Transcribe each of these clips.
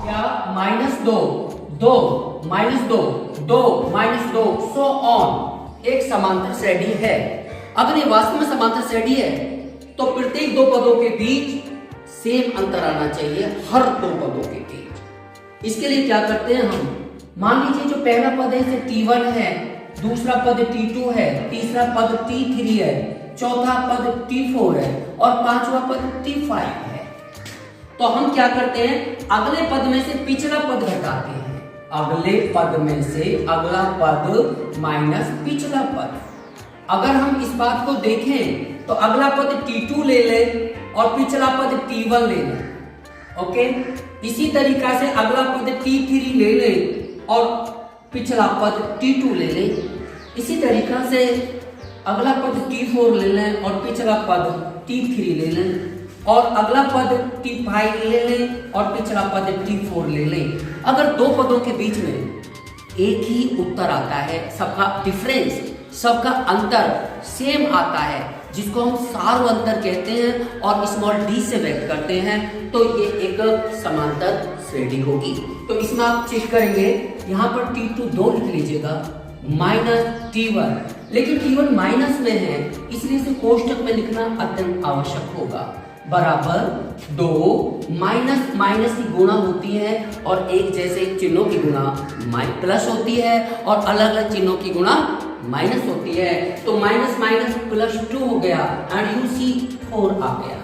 क्या -2, 2 -2, 2 -2 so on एक समांतर श्रेणी है। अगर ये वास्तव में समांतर श्रेणी है तो प्रत्येक दो पदों के बीच सेम अंतर आना चाहिए, हर दो पदों के बीच। इसके लिए क्या करते हैं हम, मान लीजिए जो पहला पद है इसे T1 है, दूसरा पद T2 है, तीसरा पद T3 है, चौथा पद T4 है और पांचवा पद T5 है। तो हम क्या करते हैं, अगले पद में से पिछला पद घटाते हैं। अगले पद में से अगला पद माइनस पिछला पद। अगर हम इस बात को देखें तो अगला पद T2 ले ले और पिछला पद T1 ले ले। ओके, इसी तरीका से अगला पद T3 ले ले और पिछला पद T2 ले ले। इसी तरीका से अगला पद T4 ले लें और पिछला पद T3 ले लें और अगला पद T5 ले लें और पिछला पद T4 ले लें। अगर दो पदों के बीच में एक ही उत्तर आता है, सबका डिफरेंस, सबका अंतर सेम आता है, जिसको हम सार्व अंतर कहते हैं और स्मॉल d से व्यक्त करते हैं, तो ये एक समांतर श्रेणी होगी। तो इसमें आप चेक करेंगे, यहाँ पर T2 2 लिख लीजिएगा, माइनस T1, लेकिन T1 माइनस में है इसलिए इसे कोष्टक में लिखना अत्यंत आवश्यक होगा। बराबर 2 माइनस माइनस की गुणा होती है और एक जैसे चिन्हों की गुणा प्लस होती है और अलग अलग चिन्हों की गुणा माइनस होती है। तो माइनस माइनस प्लस 2 हो गया एंड यू सी 4 आ गया।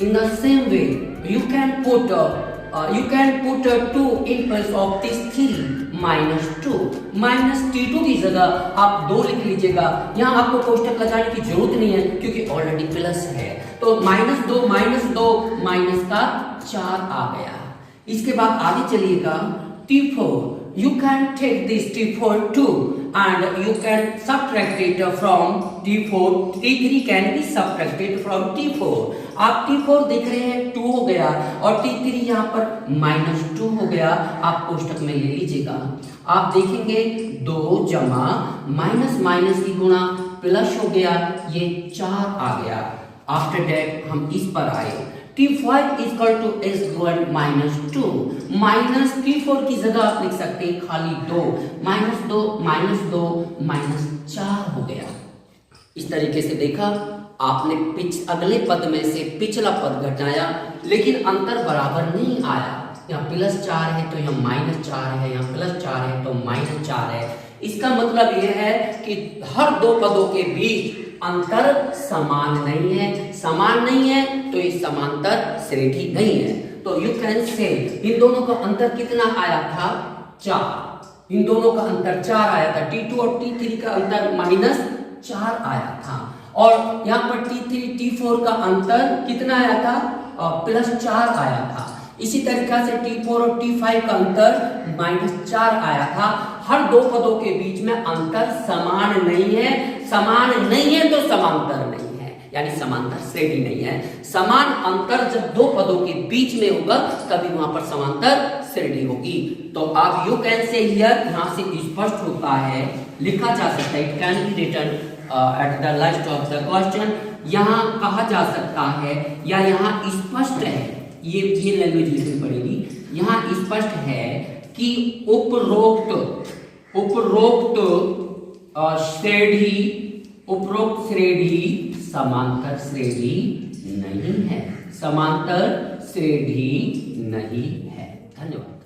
In the same way you can put 2 in place of this 3 -2 minus T2 की जगह आप 2 लिख लीजिएगा। यहाँ आपको कोष्टक लगाने की जरूरत नहीं है क्योंकि ऑलरेडी प्लस है। तो -2 माइनस का 4 आ गया। इसके बाद आगे चलिएगा T4, you can take this T4 too and you can subtract it from T4. T3 can be subtracted from T4. आप T4 देख रहे हैं 2 हो गया और T3 यहाँ पर -2 हो गया। आप कोष्टक में ले लीजिएगा। आप देखेंगे 2 जमा माइनस माइनस की गुणा प्लस हो गया, ये 4 आ गया। आफ्टर दैट हम इस पर आए, T5 is equal to S1 -2 minus T4 की जगह आप लिख सकते हैं खाली 2 -4 हो गया। इस तरीके से देखा आपने अगले पद में से पिछला पद घटाया, लेकिन अंतर बराबर नहीं आया। यहाँ +4 है तो यहाँ -4 है, यहाँ +4 है तो -4 है। इसका मतलब यह है कि हर दो पदों के बीच अंतर समान नहीं है। समान नहीं है तो ये समांतर श्रेणी नहीं है। तो यू कैन से इन दोनों का अंतर कितना आया था, 4। इन दोनों का अंतर 4 आया था। T2 और T3 का अंतर -4 आया था और यहाँ पर T3 T4 का अंतर कितना आया था, +4 आया था। इसी तरीका से T4 और T5 का अंतर -4 आया था। हर दो पदों के बीच में अंतर समान नहीं है। समान नहीं है तो समांतर नहीं है, यानी समांतर श्रेणी नहीं है। समान अंतर जब दो पदों के बीच में होगा तभी वहां पर समांतर श्रेणी होगी। तो आप यू कैन से हियर, यहाँ से स्पष्ट होता है, लिखा जा सकता है, it can be written at the last of the question. यहाँ कहा जा सकता है या यहाँ स्पष्ट है, ये लैंग्वेज लिखनी पड़ेगी। यहाँ स्पष्ट है कि उपरोक्त श्रेणी समांतर श्रेणी नहीं है। समांतर श्रेणी नहीं है। धन्यवाद।